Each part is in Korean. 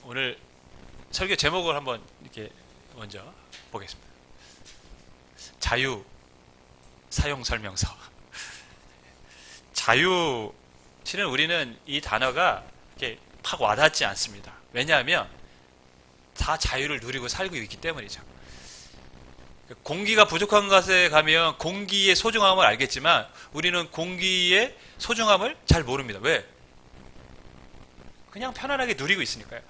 오늘 설교 제목을 한번 이렇게 먼저 보겠습니다. 자유 사용 설명서. 자유, 실은 우리는 이 단어가 이렇게 팍 와닿지 않습니다. 왜냐하면 다 자유를 누리고 살고 있기 때문이죠. 공기가 부족한 곳에 가면 공기의 소중함을 알겠지만 우리는 공기의 소중함을 잘 모릅니다. 왜? 그냥 편안하게 누리고 있으니까요.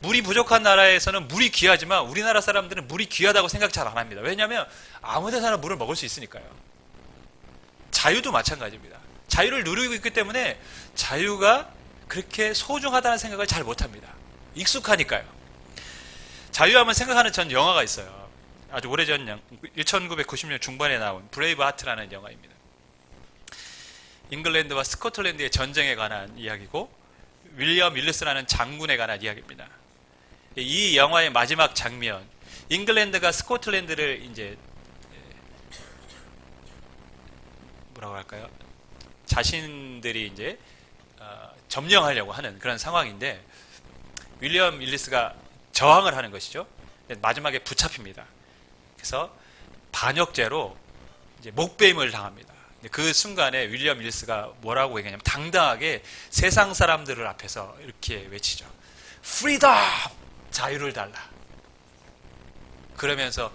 물이 부족한 나라에서는 물이 귀하지만 우리나라 사람들은 물이 귀하다고 생각 잘 안 합니다. 왜냐하면 아무 데서나 물을 먹을 수 있으니까요. 자유도 마찬가지입니다. 자유를 누리고 있기 때문에 자유가 그렇게 소중하다는 생각을 잘 못합니다. 익숙하니까요. 자유하면 생각하는 전 영화가 있어요. 아주 오래전 1990년 중반에 나온 브레이브 하트라는 영화입니다. 잉글랜드와 스코틀랜드의 전쟁에 관한 이야기고 윌리엄 윌리스라는 장군에 관한 이야기입니다. 이 영화의 마지막 장면, 잉글랜드가 스코틀랜드를 이제 뭐라고 할까요? 자신들이 이제 점령하려고 하는 그런 상황인데 윌리엄 윌리스가 저항을 하는 것이죠. 마지막에 붙잡힙니다. 그래서 반역죄로 이제 목배임을 당합니다. 그 순간에 윌리엄 윌리스가 뭐라고 얘기하냐면 당당하게 세상 사람들을 앞에서 이렇게 외치죠. 프리덤! 자유를 달라. 그러면서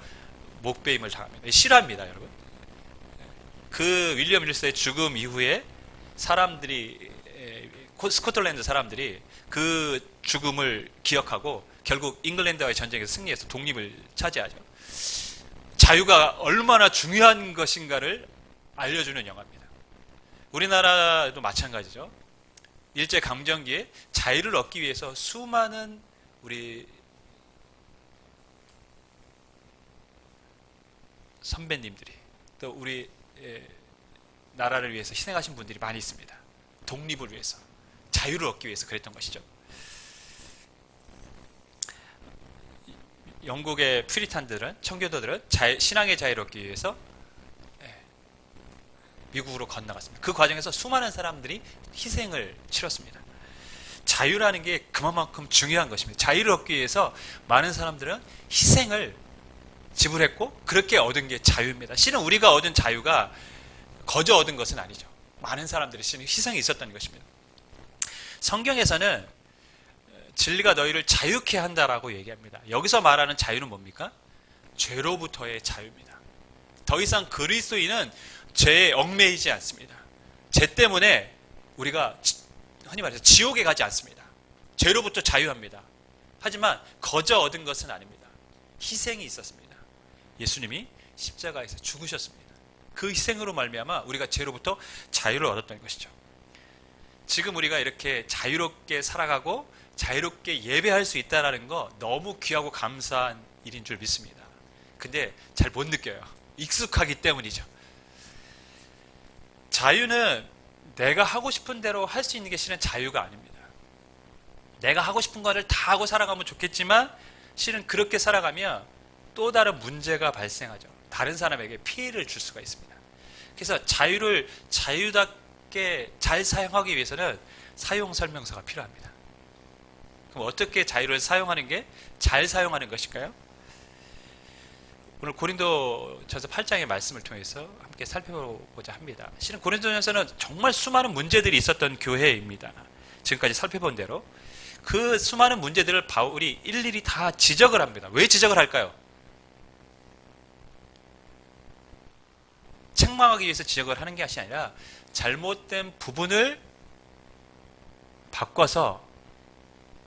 목배임을 당합니다. 실화입니다, 여러분. 그 윌리엄 윌리스의 죽음 이후에 사람들이, 스코틀랜드 사람들이 그 죽음을 기억하고 결국 잉글랜드와의 전쟁에서 승리해서 독립을 차지하죠. 자유가 얼마나 중요한 것인가를 알려주는 영화입니다. 우리나라도 마찬가지죠. 일제강점기에 자유를 얻기 위해서 수많은 우리 선배님들이 또 우리 나라를 위해서 희생하신 분들이 많이 있습니다. 독립을 위해서, 자유를 얻기 위해서 그랬던 것이죠. 영국의 퓨리탄들은, 청교도들은 신앙의 자유를 얻기 위해서 미국으로 건너갔습니다. 그 과정에서 수많은 사람들이 희생을 치렀습니다. 자유라는 게 그만큼 중요한 것입니다. 자유를 얻기 위해서 많은 사람들은 희생을 지불했고 그렇게 얻은 게 자유입니다. 실은 우리가 얻은 자유가 거저 얻은 것은 아니죠. 많은 사람들이 실은 희생이 있었던 것입니다. 성경에서는 진리가 너희를 자유케 한다라고 얘기합니다. 여기서 말하는 자유는 뭡니까? 죄로부터의 자유입니다. 더 이상 그리스도인은 죄에 얽매이지 않습니다. 죄 때문에 우리가 흔히 말해서 지옥에 가지 않습니다. 죄로부터 자유합니다. 하지만 거저 얻은 것은 아닙니다. 희생이 있었습니다. 예수님이 십자가에서 죽으셨습니다. 그 희생으로 말미암아 우리가 죄로부터 자유를 얻었던 것이죠. 지금 우리가 이렇게 자유롭게 살아가고 자유롭게 예배할 수 있다는 거 너무 귀하고 감사한 일인 줄 믿습니다. 근데 잘 못 느껴요. 익숙하기 때문이죠. 자유는 내가 하고 싶은 대로 할 수 있는 게 실은 자유가 아닙니다. 내가 하고 싶은 거를 다 하고 살아가면 좋겠지만 실은 그렇게 살아가면 또 다른 문제가 발생하죠. 다른 사람에게 피해를 줄 수가 있습니다. 그래서 자유를 자유답게 잘 사용하기 위해서는 사용 설명서가 필요합니다. 그럼 어떻게 자유를 사용하는 게 잘 사용하는 것일까요? 오늘 고린도전서 8장의 말씀을 통해서 함께 살펴보고자 합니다. 실은 고린도전서는 정말 수많은 문제들이 있었던 교회입니다. 지금까지 살펴본 대로 그 수많은 문제들을 바울이 일일이 다 지적을 합니다. 왜 지적을 할까요? 책망하기 위해서 지적을 하는 것이 아니라 잘못된 부분을 바꿔서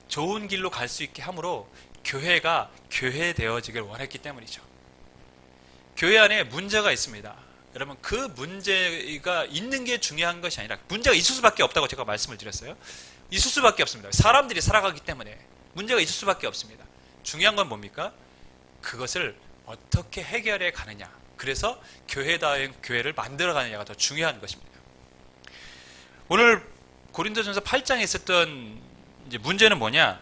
좋은 길로 갈 수 있게 함으로 교회가 교회되어지길 원했기 때문이죠. 교회 안에 문제가 있습니다. 여러분, 그 문제가 있는 게 중요한 것이 아니라 문제가 있을 수밖에 없다고 제가 말씀을 드렸어요. 있을 수밖에 없습니다. 사람들이 살아가기 때문에 문제가 있을 수밖에 없습니다. 중요한 건 뭡니까? 그것을 어떻게 해결해 가느냐. 그래서 교회다운 교회를 만들어 가느냐가 더 중요한 것입니다. 오늘 고린도전서 8장에 있었던 이제 문제는 뭐냐?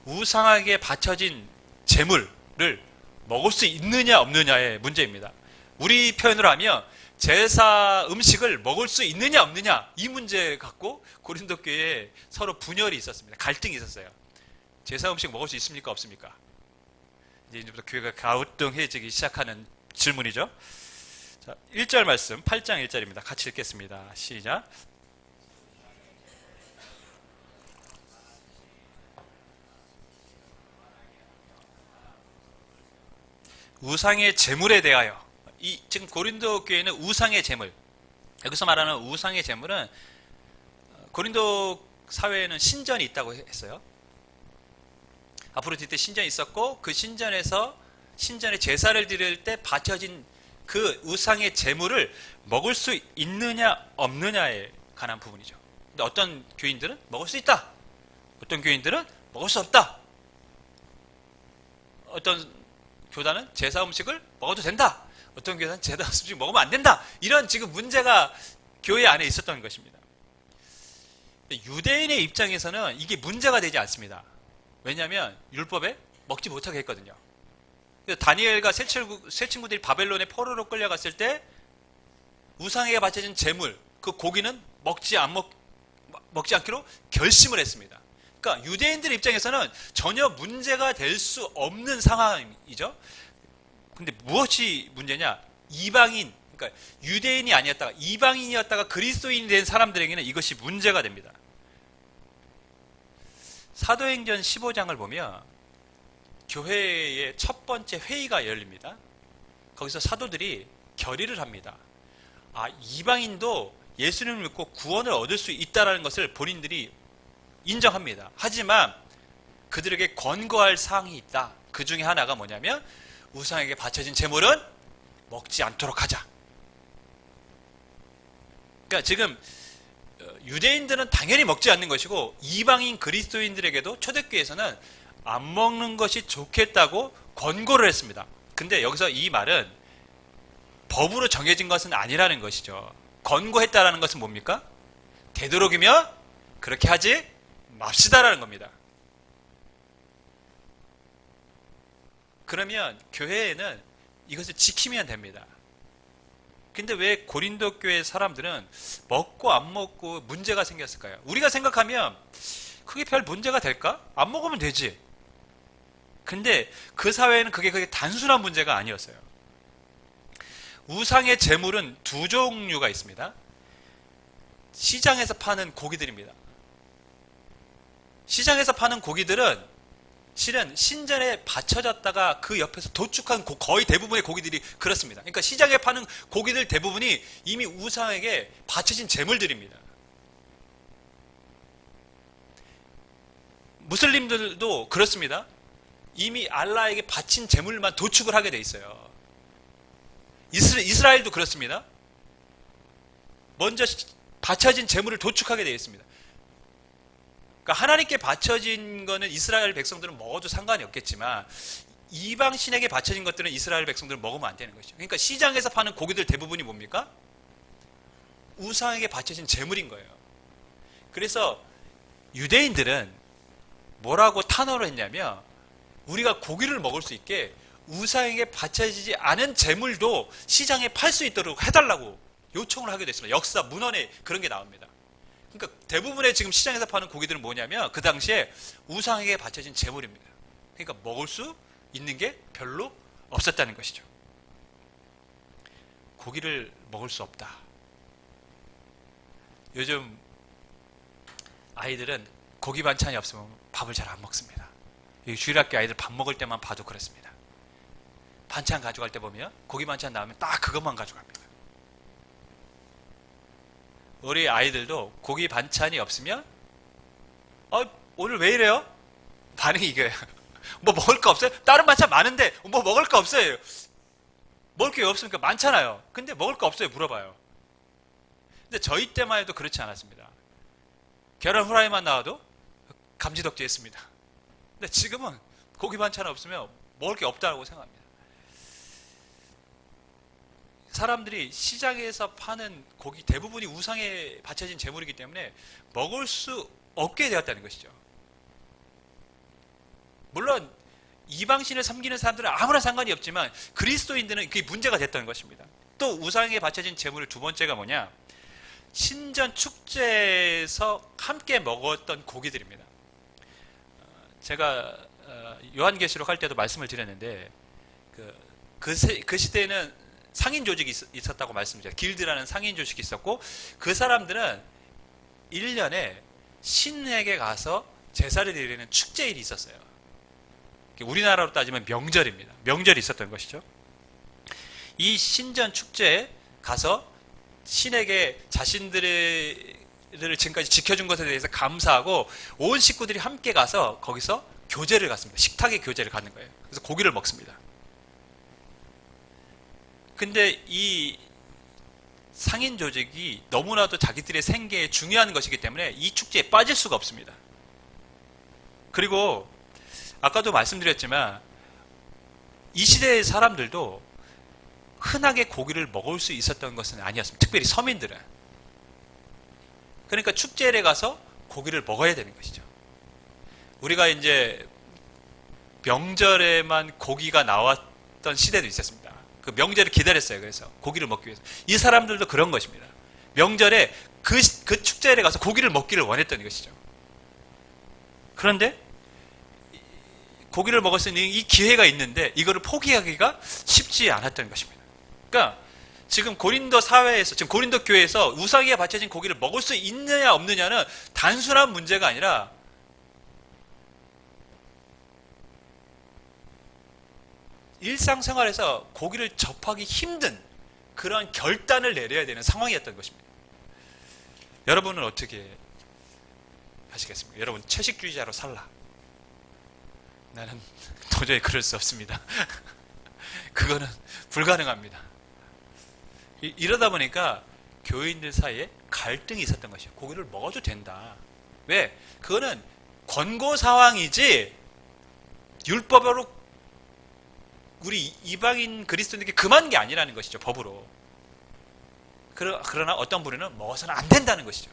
우상에게 바쳐진 제물을 먹을 수 있느냐 없느냐의 문제입니다. 우리 표현으로 하면 제사 음식을 먹을 수 있느냐 없느냐 이 문제 갖고 고린도 교회에 서로 분열이 있었습니다. 갈등이 있었어요. 제사 음식 먹을 수 있습니까? 없습니까? 이제부터 교회가 가우뚱해지기 시작하는 질문이죠. 자, 1절 말씀 8장 1절입니다. 같이 읽겠습니다. 시작. 우상의 제물에 대하여, 지금 고린도 교회는 우상의 제물, 여기서 말하는 우상의 제물은 고린도 사회에는 신전이 있다고 했어요. 아프로디테 신전이 있었고 그 신전에 제사를 드릴 때 바쳐진 그 우상의 제물을 먹을 수 있느냐 없느냐에 관한 부분이죠. 근데 어떤 교인들은 먹을 수 있다, 어떤 교인들은 먹을 수 없다, 어떤 교단은 제사 음식을 먹어도 된다, 어떤 교단은 제사 음식 먹으면 안 된다, 이런 지금 문제가 교회 안에 있었던 것입니다. 유대인의 입장에서는 이게 문제가 되지 않습니다. 왜냐하면 율법에 먹지 못하게 했거든요. 다니엘과 세 친구들이 바벨론의 포로로 끌려갔을 때 우상에게 바쳐진 제물, 그 고기는 먹지 않기로 결심을 했습니다. 그러니까 유대인들 입장에서는 전혀 문제가 될 수 없는 상황이죠. 근데 무엇이 문제냐? 이방인, 그러니까 유대인이 아니었다가 이방인이었다가 그리스도인이 된 사람들에게는 이것이 문제가 됩니다. 사도행전 15장을 보면 교회의 첫 번째 회의가 열립니다. 거기서 사도들이 결의를 합니다. 이방인도 예수님을 믿고 구원을 얻을 수 있다는 것을 본인들이 인정합니다. 하지만 그들에게 권고할 사항이 있다. 그 중에 하나가 뭐냐면 우상에게 바쳐진 제물은 먹지 않도록 하자. 그러니까 지금 유대인들은 당연히 먹지 않는 것이고 이방인 그리스도인들에게도 초대교회에서는 안 먹는 것이 좋겠다고 권고를 했습니다. 근데 여기서 이 말은 법으로 정해진 것은 아니라는 것이죠. 권고했다라는 것은 뭡니까? 되도록이면 그렇게 하지 맙시다라는 겁니다. 그러면 교회에는 이것을 지키면 됩니다. 근데 왜 고린도 교회 사람들은 먹고 안 먹고 문제가 생겼을까요? 우리가 생각하면 그게 별 문제가 될까? 안 먹으면 되지. 근데 그 사회에는 그게 단순한 문제가 아니었어요. 우상의 제물은 두 종류가 있습니다. 시장에서 파는 고기들입니다. 시장에서 파는 고기들은 실은 신전에 바쳐졌다가 그 옆에서 도축한 거의 대부분의 고기들이 그렇습니다. 그러니까 시장에 파는 고기들 대부분이 이미 우상에게 바쳐진 제물들입니다. 무슬림들도 그렇습니다. 이미 알라에게 바친 제물만 도축을 하게 돼 있어요. 이스라엘도 그렇습니다. 먼저 바쳐진 제물을 도축하게 되어 있습니다. 그러니까 하나님께 바쳐진 거는 이스라엘 백성들은 먹어도 상관이 없겠지만 이방 신에게 바쳐진 것들은 이스라엘 백성들은 먹으면 안 되는 것이죠. 그러니까 시장에서 파는 고기들 대부분이 뭡니까? 우상에게 바쳐진 제물인 거예요. 그래서 유대인들은 뭐라고 탄원을 했냐면 우리가 고기를 먹을 수 있게 우상에게 바쳐지지 않은 제물도 시장에 팔 수 있도록 해달라고 요청을 하게 됐습니다. 역사 문헌에 그런 게 나옵니다. 그러니까 대부분의 지금 시장에서 파는 고기들은 뭐냐면 그 당시에 우상에게 바쳐진 제물입니다. 그러니까 먹을 수 있는 게 별로 없었다는 것이죠. 고기를 먹을 수 없다. 요즘 아이들은 고기 반찬이 없으면 밥을 잘 안 먹습니다. 주일학교 아이들 밥 먹을 때만 봐도 그렇습니다. 반찬 가져갈 때 보면 고기 반찬 나오면 딱 그것만 가져갑니다. 우리 아이들도 고기 반찬이 없으면 오늘 왜 이래요? 반응이 이거예요. 뭐 먹을 거 없어요? 다른 반찬 많은데 뭐 먹을 거 없어요. 먹을 게 없으니까 많잖아요. 근데 먹을 거 없어요 물어봐요. 근데 저희 때만 해도 그렇지 않았습니다. 계란 후라이만 나와도 감지덕지 했습니다. 근데 지금은 고기 반찬 없으면 먹을 게 없다고 생각합니다. 사람들이 시장에서 파는 고기 대부분이 우상에 바쳐진 제물이기 때문에 먹을 수 없게 되었다는 것이죠. 물론 이방신을 섬기는 사람들은 아무런 상관이 없지만 그리스도인들은 그게 문제가 됐다는 것입니다. 또 우상에 바쳐진 제물의 두 번째가 뭐냐? 신전 축제에서 함께 먹었던 고기들입니다. 제가 요한계시록 할 때도 말씀을 드렸는데 그 시대에는 상인 조직이 있었다고 말씀드렸죠. 길드라는 상인 조직이 있었고 그 사람들은 1년에 신에게 가서 제사를 드리는 축제일이 있었어요. 우리나라로 따지면 명절입니다. 명절이 있었던 것이죠. 이 신전 축제에 가서 신에게 자신들을 지금까지 지켜준 것에 대해서 감사하고 온 식구들이 함께 가서 거기서 교제를 갖습니다. 식탁에 교제를 갖는 거예요. 그래서 고기를 먹습니다. 근데 이 상인 조직이 너무나도 자기들의 생계에 중요한 것이기 때문에 이 축제에 빠질 수가 없습니다. 그리고 아까도 말씀드렸지만 이 시대의 사람들도 흔하게 고기를 먹을 수 있었던 것은 아니었습니다. 특별히 서민들은. 그러니까 축제에 가서 고기를 먹어야 되는 것이죠. 우리가 이제 명절에만 고기가 나왔던 시대도 있었습니다. 그 명절을 기다렸어요. 그래서 고기를 먹기 위해서. 이 사람들도 그런 것입니다. 명절에 그 축제에 가서 고기를 먹기를 원했던 것이죠. 그런데 고기를 먹을 수 있는 이 기회가 있는데 이거를 포기하기가 쉽지 않았던 것입니다. 그러니까 지금 고린도 사회에서, 지금 고린도 교회에서 우상에 바쳐진 고기를 먹을 수 있느냐 없느냐는 단순한 문제가 아니라 일상생활에서 고기를 접하기 힘든 그런 결단을 내려야 되는 상황이었던 것입니다. 여러분은 어떻게 하시겠습니까? 여러분 채식주의자로 살라. 나는 도저히 그럴 수 없습니다. 그거는 불가능합니다. 이러다 보니까 교인들 사이에 갈등이 있었던 것이에요. 고기를 먹어도 된다. 왜? 그거는 권고 사항이지 율법으로 우리 이방인 그리스도인에게 금한 게 아니라는 것이죠. 법으로. 그러나 어떤 부류는 먹어서는 안 된다는 것이죠.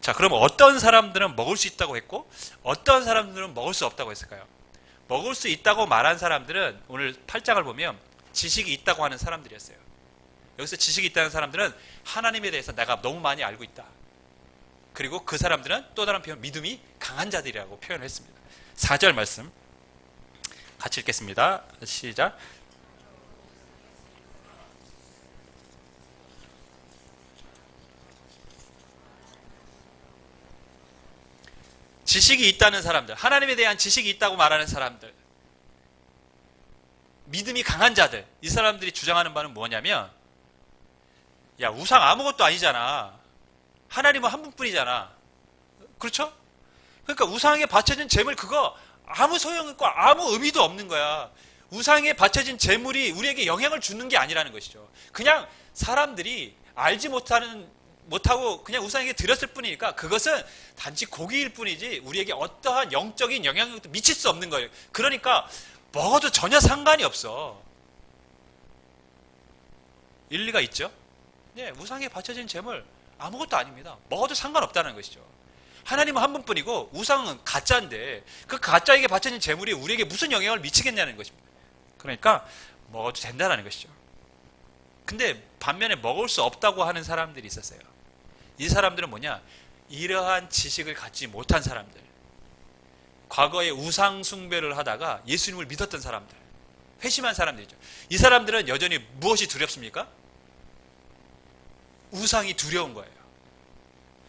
자, 그럼 어떤 사람들은 먹을 수 있다고 했고 어떤 사람들은 먹을 수 없다고 했을까요? 먹을 수 있다고 말한 사람들은 오늘 8장을 보면 지식이 있다고 하는 사람들이었어요. 여기서 지식이 있다는 사람들은 하나님에 대해서 내가 너무 많이 알고 있다. 그리고 그 사람들은 또 다른 표현, 믿음이 강한 자들이라고 표현을 했습니다. 4절 말씀 같이 읽겠습니다. 시작. 지식이 있다는 사람들, 하나님에 대한 지식이 있다고 말하는 사람들, 믿음이 강한 자들, 이 사람들이 주장하는 바는 뭐냐면, 야, 우상 아무것도 아니잖아. 하나님은 한 분뿐이잖아. 그렇죠? 그러니까 우상에 바쳐진 재물 그거 아무 소용있고 아무 의미도 없는 거야. 우상에 바쳐진 재물이 우리에게 영향을 주는 게 아니라는 것이죠. 그냥 사람들이 알지 못하고 그냥 우상에게 드렸을 뿐이니까 그것은 단지 고기일 뿐이지 우리에게 어떠한 영적인 영향력도 미칠 수 없는 거예요. 그러니까 먹어도 전혀 상관이 없어. 일리가 있죠? 네, 우상에 바쳐진 재물 아무것도 아닙니다. 먹어도 상관없다는 것이죠. 하나님은 한 분뿐이고 우상은 가짜인데 그 가짜에게 바쳐진 재물이 우리에게 무슨 영향을 미치겠냐는 것입니다. 그러니까 먹어도 된다는 것이죠. 근데 반면에 먹을 수 없다고 하는 사람들이 있었어요. 이 사람들은 뭐냐? 이러한 지식을 갖지 못한 사람들, 과거에 우상 숭배를 하다가 예수님을 믿었던 사람들, 회심한 사람들이죠. 이 사람들은 여전히 무엇이 두렵습니까? 우상이 두려운 거예요.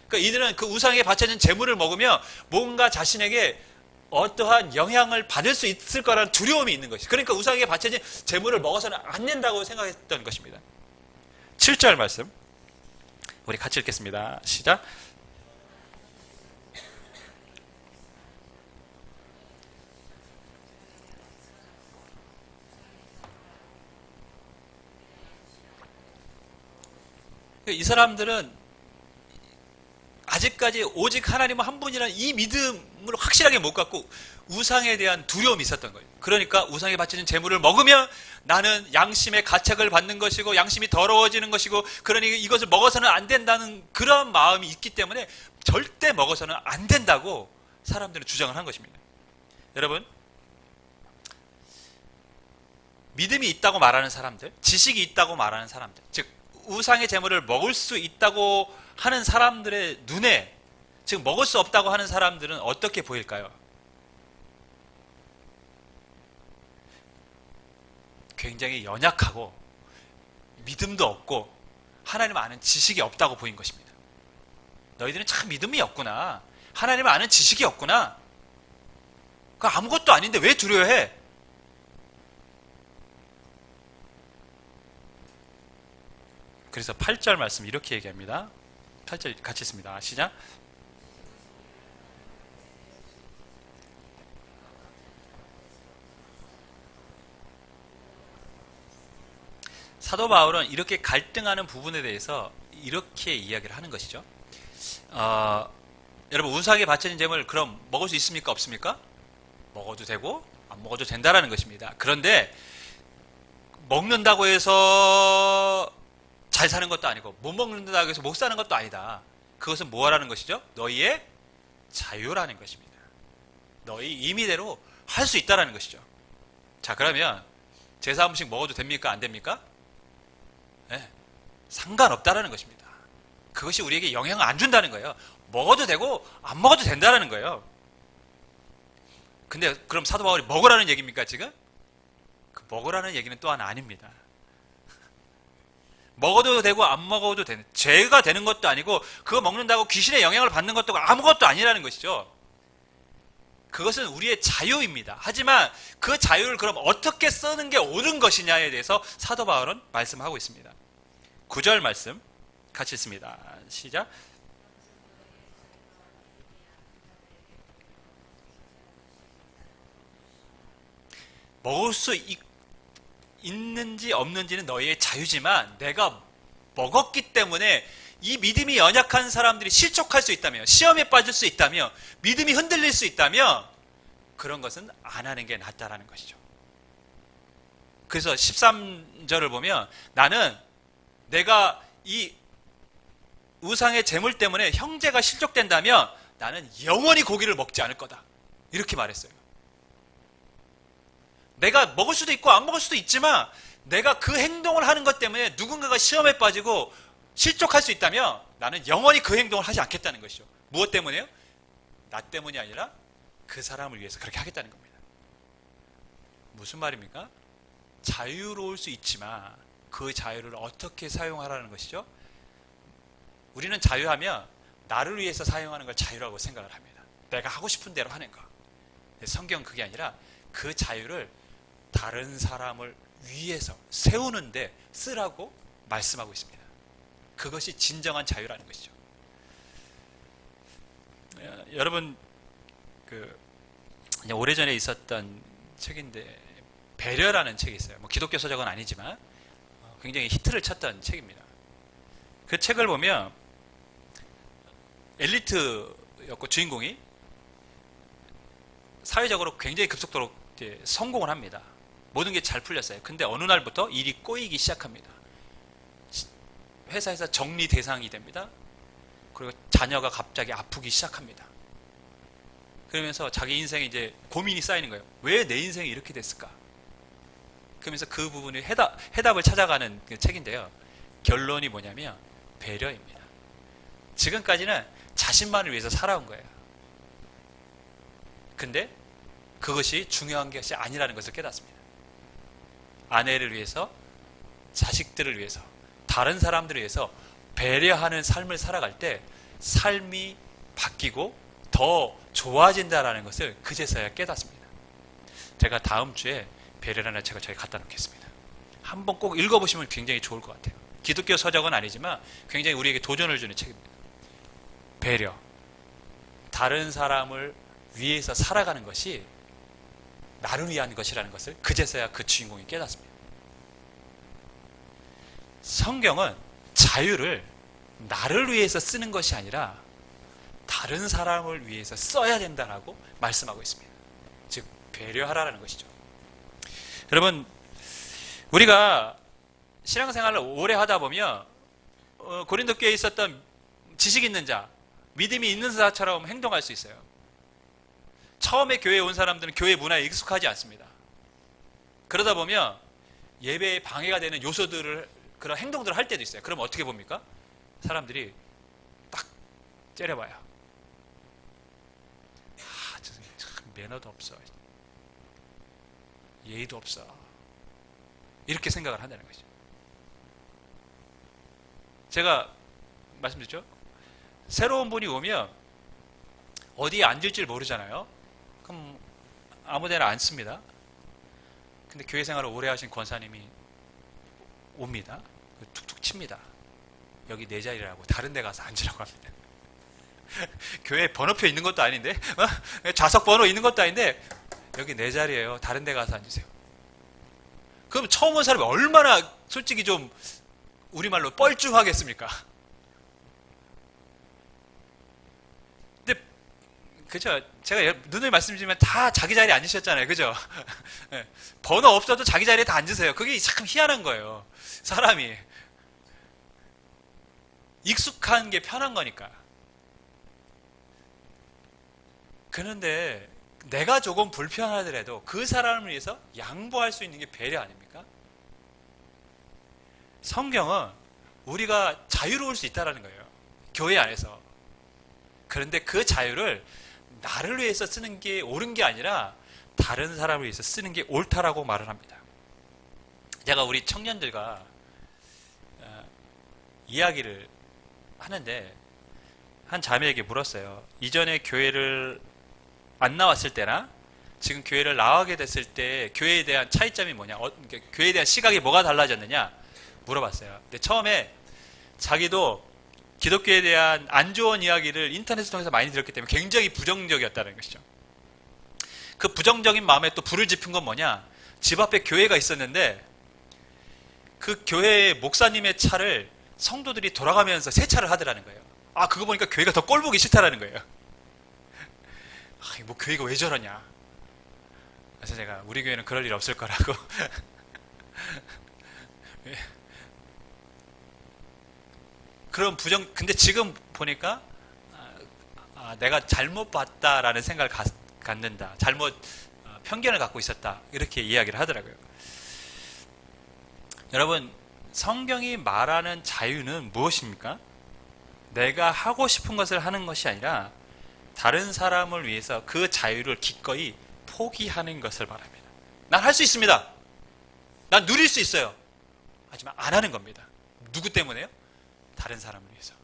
그러니까 이들은 그 우상에 바쳐진 재물을 먹으면 뭔가 자신에게 어떠한 영향을 받을 수 있을 거라는 두려움이 있는 것이죠. 그러니까 우상에 바쳐진 재물을 먹어서는 안 된다고 생각했던 것입니다. 7절 말씀 우리 같이 읽겠습니다. 시작. 이 사람들은 아직까지 오직 하나님은 한 분이라는 이 믿음을 확실하게 못 갖고 우상에 대한 두려움이 있었던 거예요. 그러니까 우상에 바쳐진 재물을 먹으면 나는 양심의 가책을 받는 것이고 양심이 더러워지는 것이고 그러니 이것을 먹어서는 안 된다는 그런 마음이 있기 때문에 절대 먹어서는 안 된다고 사람들은 주장을 한 것입니다. 여러분, 믿음이 있다고 말하는 사람들, 지식이 있다고 말하는 사람들, 즉 우상의 재물을 먹을 수 있다고 하는 사람들의 눈에 지금 먹을 수 없다고 하는 사람들은 어떻게 보일까요? 굉장히 연약하고 믿음도 없고 하나님을 아는 지식이 없다고 보인 것입니다. 너희들은 참 믿음이 없구나. 하나님을 아는 지식이 없구나. 그 아무것도 아닌데 왜 두려워해? 그래서 8절 말씀 이렇게 얘기합니다. 8절 같이 있습니다. 시작. 사도 바울은 이렇게 갈등하는 부분에 대해서 이렇게 이야기를 하는 것이죠. 여러분 우상에 바쳐진 재물 그럼 먹을 수 있습니까? 없습니까? 먹어도 되고 안 먹어도 된다라는 것입니다. 그런데 먹는다고 해서 잘 사는 것도 아니고 못 먹는다고 해서 못 사는 것도 아니다. 그것은 뭐라는 것이죠? 너희의 자유라는 것입니다. 너희 임의대로 할 수 있다라는 것이죠. 자, 그러면 제사 한 번씩 먹어도 됩니까? 안 됩니까? 네, 상관없다라는 것입니다. 그것이 우리에게 영향을 안 준다는 거예요. 먹어도 되고 안 먹어도 된다라는 거예요. 근데 그럼 사도 바울이 먹으라는 얘기입니까 지금? 그 먹으라는 얘기는 또한 아닙니다. 먹어도 되고 안 먹어도 되는, 죄가 되는 것도 아니고 그거 먹는다고 귀신의 영향을 받는 것도 아무것도 아니라는 것이죠. 그것은 우리의 자유입니다. 하지만 그 자유를 그럼 어떻게 쓰는 게 옳은 것이냐에 대해서 사도 바울은 말씀하고 있습니다. 9절 말씀 같이 읽습니다. 시작. 먹을 수 있는지 없는지는 너희의 자유지만 내가 먹었기 때문에 이 믿음이 연약한 사람들이 실족할 수 있다며, 시험에 빠질 수 있다며, 믿음이 흔들릴 수 있다며, 그런 것은 안 하는 게 낫다라는 것이죠. 그래서 13절을 보면 나는 내가 이 우상의 재물 때문에 형제가 실족된다면 나는 영원히 고기를 먹지 않을 거다. 이렇게 말했어요. 내가 먹을 수도 있고 안 먹을 수도 있지만 내가 그 행동을 하는 것 때문에 누군가가 시험에 빠지고 실족할 수 있다면 나는 영원히 그 행동을 하지 않겠다는 것이죠. 무엇 때문에요? 나 때문이 아니라 그 사람을 위해서 그렇게 하겠다는 겁니다. 무슨 말입니까? 자유로울 수 있지만 그 자유를 어떻게 사용하라는 것이죠? 우리는 자유하면 나를 위해서 사용하는 걸 자유라고 생각을 합니다. 내가 하고 싶은 대로 하는 거. 성경은 그게 아니라 그 자유를 다른 사람을 위해서 세우는데 쓰라고 말씀하고 있습니다. 그것이 진정한 자유라는 것이죠. 여러분 오래전에 있었던 책인데 배려라는 책이 있어요. 뭐 기독교 서적은 아니지만 굉장히 히트를 쳤던 책입니다. 그 책을 보면 엘리트였고 주인공이 사회적으로 굉장히 급속도로 성공을 합니다. 모든 게 잘 풀렸어요. 근데 어느 날부터 일이 꼬이기 시작합니다. 회사에서 정리 대상이 됩니다. 그리고 자녀가 갑자기 아프기 시작합니다. 그러면서 자기 인생에 이제 고민이 쌓이는 거예요. 왜 내 인생이 이렇게 됐을까? 그러면서 그 부분이 해답을 찾아가는 그 책인데요. 결론이 뭐냐면 배려입니다. 지금까지는 자신만을 위해서 살아온 거예요. 근데 그것이 중요한 것이 아니라는 것을 깨닫습니다. 아내를 위해서, 자식들을 위해서, 다른 사람들을 위해서 배려하는 삶을 살아갈 때 삶이 바뀌고 더 좋아진다는 것을 그제서야 깨닫습니다. 제가 다음 주에 배려라는 책을 저희 갖다 놓겠습니다. 한번 꼭 읽어보시면 굉장히 좋을 것 같아요. 기독교 서적은 아니지만 굉장히 우리에게 도전을 주는 책입니다. 배려. 다른 사람을 위해서 살아가는 것이 나를 위한 것이라는 것을 그제서야 그 주인공이 깨닫습니다. 성경은 자유를 나를 위해서 쓰는 것이 아니라 다른 사람을 위해서 써야 된다라고 말씀하고 있습니다. 즉 배려하라는 것이죠. 여러분 우리가 신앙생활을 오래 하다 보면 고린도 교회에 있었던 지식 있는 자, 믿음이 있는 자처럼 행동할 수 있어요. 처음에 교회에 온 사람들은 교회 문화에 익숙하지 않습니다. 그러다 보면 예배에 방해가 되는 요소들을, 그런 행동들을 할 때도 있어요. 그럼 어떻게 봅니까? 사람들이 딱 째려봐요. 저 참 매너도 없어. 예의도 없어. 이렇게 생각을 한다는 거죠. 제가 말씀드렸죠? 새로운 분이 오면 어디에 앉을지 모르잖아요. 그럼 아무 데나 앉습니다. 근데 교회 생활을 오래 하신 권사님이 옵니다. 툭툭 칩니다. 여기 내 자리라고 다른 데 가서 앉으라고 합니다. 교회에 번호표 있는 것도 아닌데, 좌석 번호 있는 것도 아닌데, 여기 내 자리예요. 다른 데 가서 앉으세요. 그럼 처음 온 사람이 얼마나 솔직히 좀 우리말로 뻘쭘하겠습니까? 근데 그죠? 제가 누누이 말씀드리면 다 자기 자리에 앉으셨잖아요. 그죠? 번호 없어도 자기 자리에 다 앉으세요. 그게 참 희한한 거예요. 사람이 익숙한 게 편한 거니까. 그런데 내가 조금 불편하더라도 그 사람을 위해서 양보할 수 있는 게 배려 아닙니까? 성경은 우리가 자유로울 수 있다는 거예요. 교회 안에서. 그런데 그 자유를 나를 위해서 쓰는 게 옳은 게 아니라 다른 사람을 위해서 쓰는 게 옳다라고 말을 합니다. 제가 우리 청년들과 이야기를 하는데 한 자매에게 물었어요. 이전에 교회를 안 나왔을 때나 지금 교회를 나가게 됐을 때 교회에 대한 차이점이 뭐냐, 교회에 대한 시각이 뭐가 달라졌느냐 물어봤어요. 근데 처음에 자기도 기독교에 대한 안 좋은 이야기를 인터넷을 통해서 많이 들었기 때문에 굉장히 부정적이었다는 것이죠. 그 부정적인 마음에 또 불을 지핀 건 뭐냐, 집 앞에 교회가 있었는데 그 교회의 목사님의 차를 성도들이 돌아가면서 세차를 하더라는 거예요. 아, 그거 보니까 교회가 더 꼴보기 싫다라는 거예요. 아, 뭐 교회가 왜 저러냐. 그래서 제가 우리 교회는 그럴 일 없을 거라고. 그런 근데 지금 보니까 내가 잘못 봤다라는 생각을 갖는다. 잘못 편견을 갖고 있었다. 이렇게 이야기를 하더라고요. 여러분, 성경이 말하는 자유는 무엇입니까? 내가 하고 싶은 것을 하는 것이 아니라 다른 사람을 위해서 그 자유를 기꺼이 포기하는 것을 말합니다. 난 할 수 있습니다. 난 누릴 수 있어요. 하지만 안 하는 겁니다. 누구 때문에요? 다른 사람을 위해서.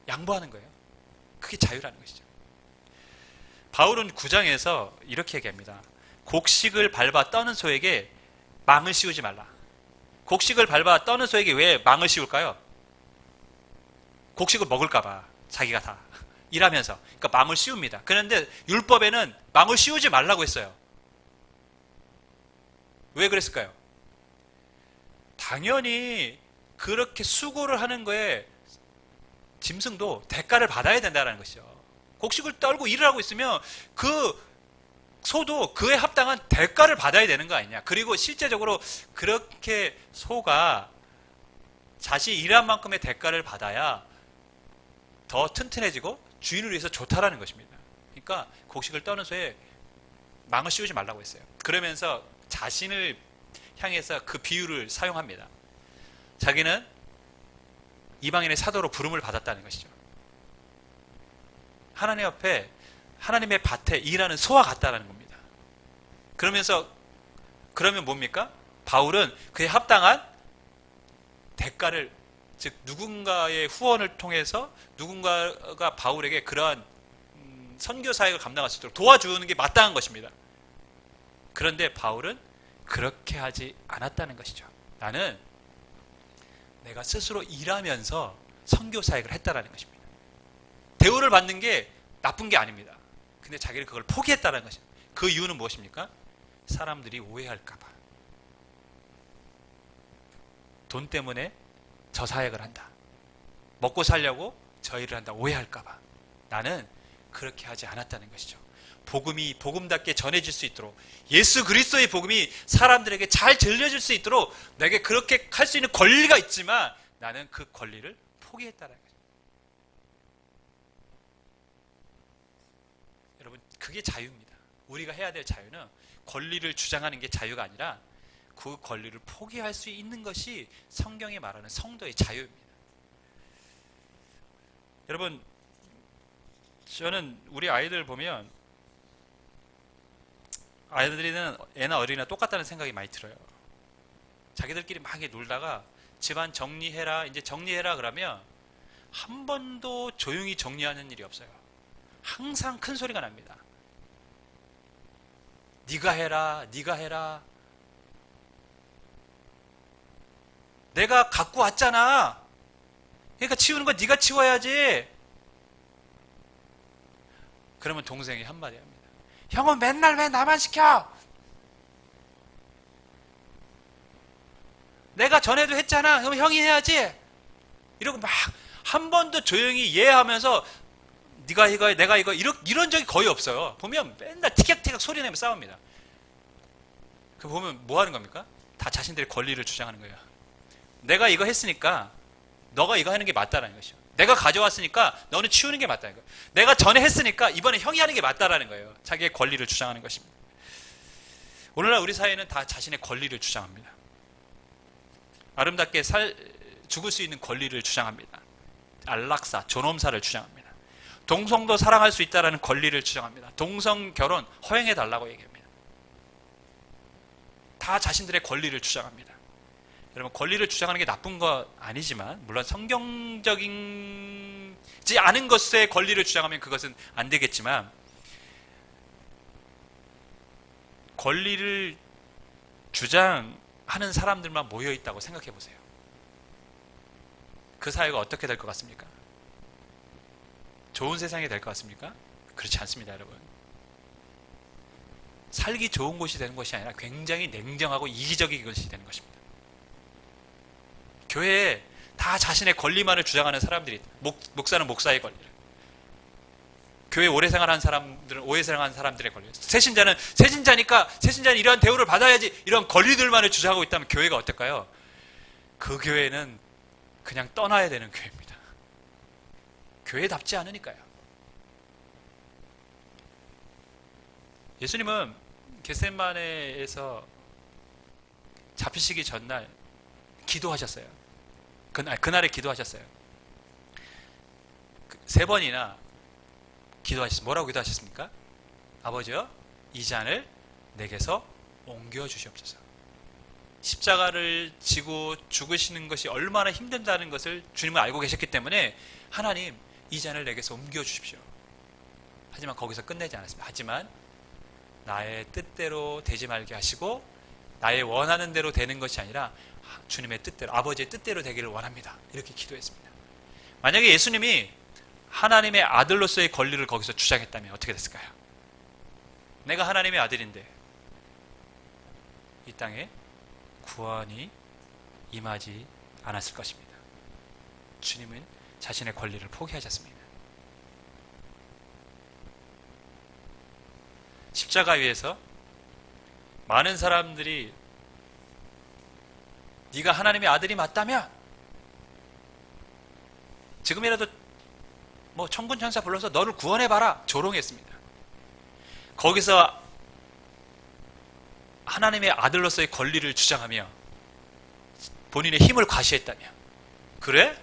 양보하는 거예요. 그게 자유라는 것이죠. 바울은 9장에서 이렇게 얘기합니다. 곡식을 밟아 떠는 소에게 망을 씌우지 말라. 곡식을 밟아 떠는 소에게 왜 망을 씌울까요? 곡식을 먹을까봐 자기가 다 일하면서. 그러니까 망을 씌웁니다. 그런데 율법에는 망을 씌우지 말라고 했어요. 왜 그랬을까요? 당연히 그렇게 수고를 하는 거에 짐승도 대가를 받아야 된다는 것이죠. 곡식을 떨고 일을 하고 있으면 그 소도 그에 합당한 대가를 받아야 되는 거 아니냐. 그리고 실제적으로 그렇게 소가 자신이 일한 만큼의 대가를 받아야 더 튼튼해지고 주인을 위해서 좋다라는 것입니다. 그러니까 곡식을 떠는 소에 망을 씌우지 말라고 했어요. 그러면서 자신을 향해서 그 비유를 사용합니다. 자기는 이방인의 사도로 부름을 받았다는 것이죠. 하나님 앞에 하나님의 밭에 일하는 소와 같다는 겁니다. 그러면 뭡니까? 바울은 그에 합당한 대가를, 즉 누군가의 후원을 통해서 누군가가 바울에게 그러한 선교 사역을 감당할 수 있도록 도와주는 게 마땅한 것입니다. 그런데 바울은 그렇게 하지 않았다는 것이죠. 나는 내가 스스로 일하면서 선교 사역을 했다라는 것입니다. 대우를 받는 게 나쁜 게 아닙니다. 근데 자기는 그걸 포기했다는 것입니다. 그 이유는 무엇입니까? 사람들이 오해할까봐. 돈 때문에 저 사역을 한다. 먹고 살려고 저 일을 한다. 오해할까봐. 나는 그렇게 하지 않았다는 것이죠. 복음이 복음답게 전해질 수 있도록, 예수 그리스도의 복음이 사람들에게 잘 들려질 수 있도록 내게 그렇게 할 수 있는 권리가 있지만 나는 그 권리를 포기했다는 거죠. 여러분, 그게 자유입니다. 우리가 해야 될 자유는 권리를 주장하는 게 자유가 아니라 그 권리를 포기할 수 있는 것이 성경이 말하는 성도의 자유입니다. 여러분, 저는 우리 아이들 보면 아이들이는 애나 어린이나 똑같다는 생각이 많이 들어요. 자기들끼리 막 놀다가 집안 정리해라, 이제 정리해라 그러면 한 번도 조용히 정리하는 일이 없어요. 항상 큰 소리가 납니다. 네가 해라, 네가 해라. 내가 갖고 왔잖아. 그러니까 치우는 거 네가 치워야지. 그러면 동생이 한마디 합니다. 형은 맨날 왜 나만 시켜? 내가 전에도 했잖아. 그럼 형이 해야지. 이러고 막 한 번도 조용히 이해하면서 네가 이거 해, 내가 이거 이런 적이 거의 없어요. 보면 맨날 티격태격 소리 내며 싸웁니다. 그 보면 뭐 하는 겁니까? 다 자신들의 권리를 주장하는 거예요. 내가 이거 했으니까 너가 이거 하는 게 맞다라는 것이죠. 내가 가져왔으니까 너는 치우는 게 맞다는 거예요. 내가 전에 했으니까 이번에 형이 하는 게 맞다라는 거예요. 자기의 권리를 주장하는 것입니다. 오늘날 우리 사회는 다 자신의 권리를 주장합니다. 아름답게 죽을 수 있는 권리를 주장합니다. 안락사, 존엄사를 주장합니다. 동성도 사랑할 수 있다는 권리를 주장합니다. 동성 결혼 허용해달라고 얘기합니다. 다 자신들의 권리를 주장합니다. 여러분, 권리를 주장하는 게 나쁜 거 아니지만, 물론 성경적이지 않은 것의 권리를 주장하면 그것은 안 되겠지만, 권리를 주장하는 사람들만 모여 있다고 생각해 보세요. 그 사회가 어떻게 될 것 같습니까? 좋은 세상이 될 것 같습니까? 그렇지 않습니다, 여러분. 살기 좋은 곳이 되는 것이 아니라 굉장히 냉정하고 이기적인 것이 되는 것입니다. 교회에 다 자신의 권리만을 주장하는 사람들이, 목사는 목사의 권리를, 교회 오래 생활한 사람들은 오래 생활한 사람들의 권리, 세신자는 세신자니까 세신자는 이러한 대우를 받아야지, 이런 권리들만을 주장하고 있다면 교회가 어떨까요? 그 교회는 그냥 떠나야 되는 교회입니다. 교회답지 않으니까요. 예수님은 겟세마네에서 잡히시기 전날 기도하셨어요. 그날에 기도하셨어요. 3번이나 기도하셨어요. 뭐라고 기도하셨습니까? 아버지여, 이 잔을 내게서 옮겨 주시옵소서. 십자가를 지고 죽으시는 것이 얼마나 힘든다는 것을 주님은 알고 계셨기 때문에 하나님, 이 잔을 내게서 옮겨 주십시오. 하지만 거기서 끝내지 않았습니다. 하지만 나의 뜻대로 되지 말게 하시고 나의 원하는 대로 되는 것이 아니라 주님의 뜻대로, 아버지의 뜻대로 되기를 원합니다. 이렇게 기도했습니다. 만약에 예수님이 하나님의 아들로서의 권리를 거기서 주장했다면 어떻게 됐을까요? 내가 하나님의 아들인데 이 땅에 구원이 임하지 않았을 것입니다. 주님은 자신의 권리를 포기하셨습니다. 십자가 위에서 많은 사람들이 네가 하나님의 아들이 맞다면 지금이라도 뭐 천군 천사 불러서 너를 구원해봐라 조롱했습니다. 거기서 하나님의 아들로서의 권리를 주장하며 본인의 힘을 과시했다며, 그래?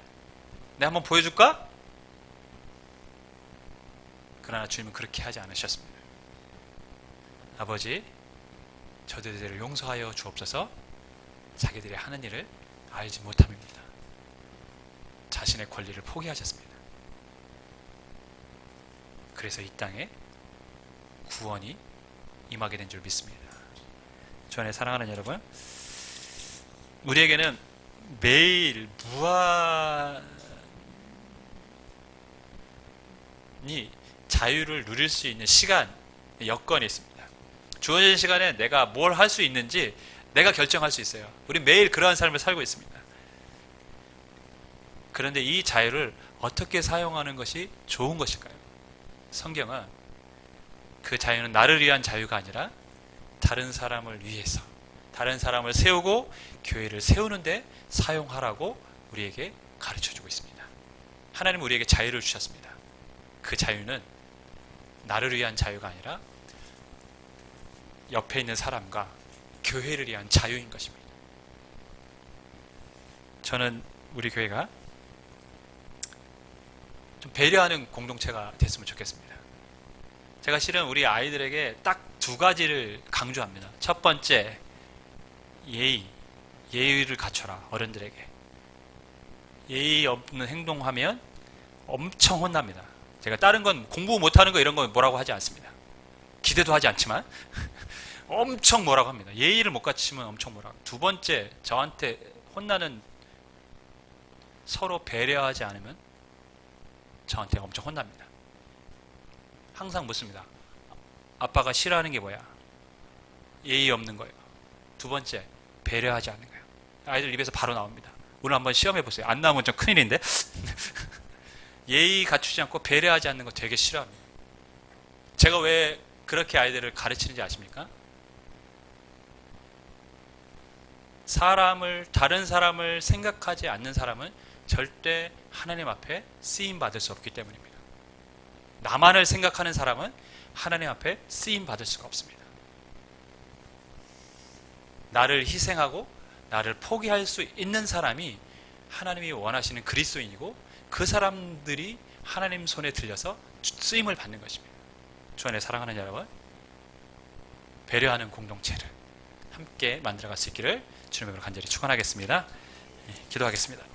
내가 한번 보여줄까? 그러나 주님은 그렇게 하지 않으셨습니다. 아버지, 저들을 용서하여 주옵소서. 자기들이 하는 일을 알지 못함입니다. 자신의 권리를 포기하셨습니다. 그래서 이 땅에 구원이 임하게 된 줄 믿습니다. 주 안에 사랑하는 여러분, 우리에게는 매일 무한히 자유를 누릴 수 있는 시간, 여건이 있습니다. 주어진 시간에 내가 뭘 할 수 있는지 내가 결정할 수 있어요. 우리 매일 그러한 삶을 살고 있습니다. 그런데 이 자유를 어떻게 사용하는 것이 좋은 것일까요? 성경은 그 자유는 나를 위한 자유가 아니라 다른 사람을 위해서, 다른 사람을 세우고 교회를 세우는데 사용하라고 우리에게 가르쳐주고 있습니다. 하나님은 우리에게 자유를 주셨습니다. 그 자유는 나를 위한 자유가 아니라 옆에 있는 사람과 교회를 위한 자유인 것입니다. 저는 우리 교회가 좀 배려하는 공동체가 됐으면 좋겠습니다. 제가 실은 우리 아이들에게 딱 두 가지를 강조합니다. 첫 번째, 예의를 갖춰라. 어른들에게. 예의 없는 행동하면 엄청 혼납니다. 제가 다른 건 공부 못하는 거 이런 건 뭐라고 하지 않습니다. 기대도 하지 않지만 엄청 뭐라고 합니다. 예의를 못 갖추면 엄청 뭐라고. 두 번째, 저한테 혼나는, 서로 배려하지 않으면 저한테 엄청 혼납니다. 항상 묻습니다. 아빠가 싫어하는 게 뭐야? 예의 없는 거예요. 두 번째, 배려하지 않는 거예요. 아이들 입에서 바로 나옵니다. 오늘 한번 시험해 보세요. 안 나오면 좀 큰일인데. 예의 갖추지 않고 배려하지 않는 거 되게 싫어합니다. 제가 왜 그렇게 아이들을 가르치는지 아십니까? 다른 사람을 생각하지 않는 사람은 절대 하나님 앞에 쓰임 받을 수 없기 때문입니다. 나만을 생각하는 사람은 하나님 앞에 쓰임 받을 수가 없습니다. 나를 희생하고 나를 포기할 수 있는 사람이 하나님이 원하시는 그리스도인이고, 그 사람들이 하나님 손에 들려서 쓰임을 받는 것입니다. 주 안에 사랑하는 여러분, 배려하는 공동체를 함께 만들어갈 수 있기를 주님으로 간절히 축원하겠습니다. 기도하겠습니다.